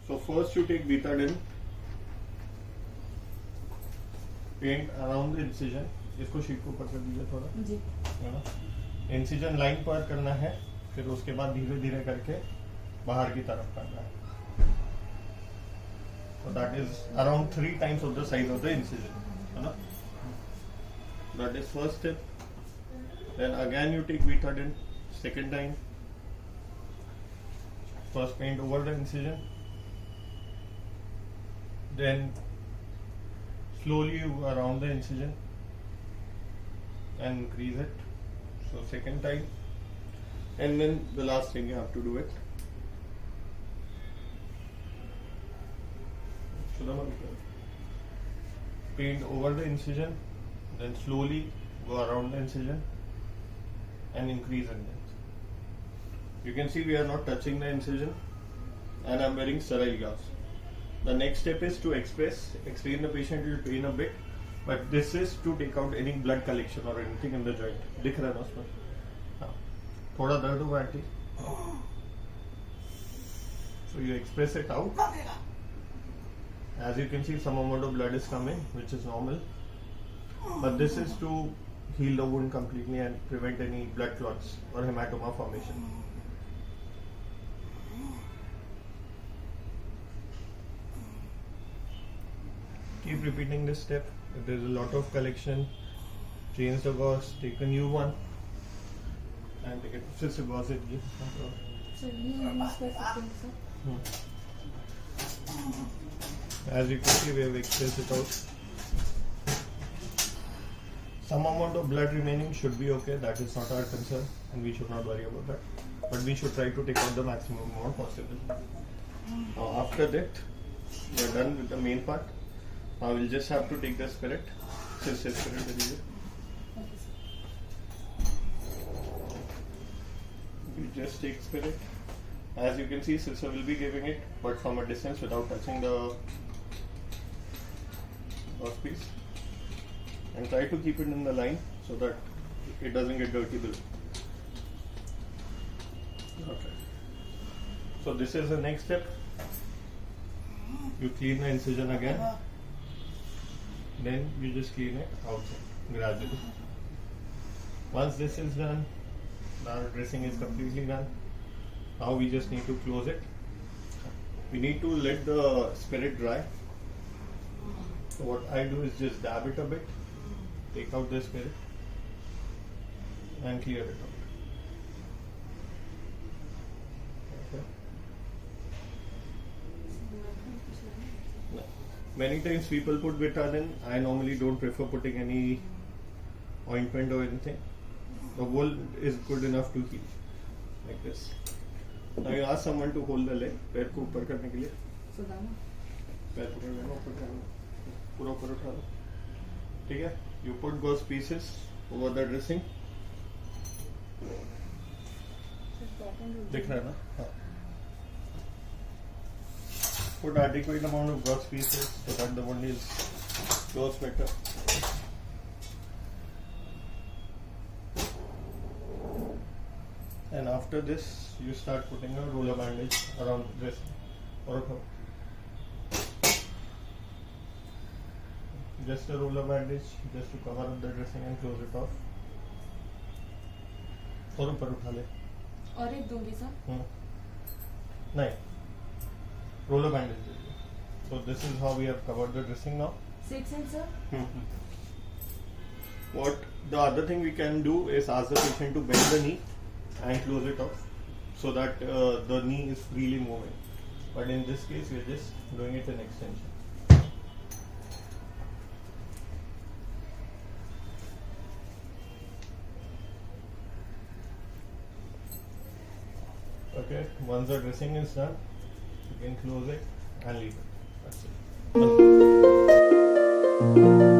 So first you take Betadine, paint around the incision. इसको sheet को ऊपर कर दीजिए थोड़ा जी। है ना, इंसिजन लाइन पर करना है, फिर उसके बाद धीरे धीरे करके बाहर की तरफ करना है. So that is around 3 times of the size of the incision, है ना. That is first step. Then again you take Betadine, second time. First paint over the incision, then slowly you go around the incision and increase it. So second time, and then the last thing you have to do it. Paint over the incision, then slowly go around the incision and increase in length. You can see we are not touching the incision, and I am wearing sterile gloves. The next step is to explain the patient will pain a bit, but this is to take out any blood collection or anything in the joint. दिख रहा है ना उसमें? हाँ. थोड़ा दर्द होगा aunty. So you express it out. As you can see, some amount of blood is coming, which is normal. But this is to heal the wound completely and prevent any blood clots or hematoma formation. Keep repeating this step. If there is a lot of collection, change the gauze, take a new one, and take it. फिर से gauze it give. So you use for 15, sir. As you can see, we have expressed it out. Some amount of blood remaining should be okay. That is not our concern, and we should not worry about that. But we should try to take out the maximum amount possible. Now, after that, we are done with the main part. Now we'll just have to take the spirit. Spirit delivery. Okay, sir. We just take spirit. As you can see, sister will be giving it, but from a distance without touching the piece. And try to keep it in the line so that it doesn't get dirty below. Okay. So this is the next step. You clean the incision again. Then you just clean it outside gradually. Once this is done, our dressing is completely done. Now we just need to close it. We need to let the spirit dry. So what I do is just dab it a bit, take out the spirit and clear it out. Okay. Many times people put Betadine. I normally don't prefer putting any ointment or anything. The wool is good enough to heal, like this. Now you ask someone to hold the leg, पैर को ऊपर करने के लिए. पैर पकड़ लेना, ऊपर करना, पूरा ऊपर उठा लो. ठीक है? You put gauze pieces over the dressing. दिख रहा है ना? हाँ. Put adequate amount of gauze pieces so that the wound is closed better. And after this, you start putting a roller bandage around the dressing. Or just a roller bandage, just to cover up the dressing and close it off. और ऊपर उठा ले. और एक दूंगी sir. नहीं. Roller bandage. So this is how we have covered the dressing now. 6 inch, sir. What the other thing we can do is ask the patient to bend the knee and close it off so that the knee is freely moving. But in this case, we are just doing it in extension. Okay, once the dressing is done, you can close it and leave it. That's it.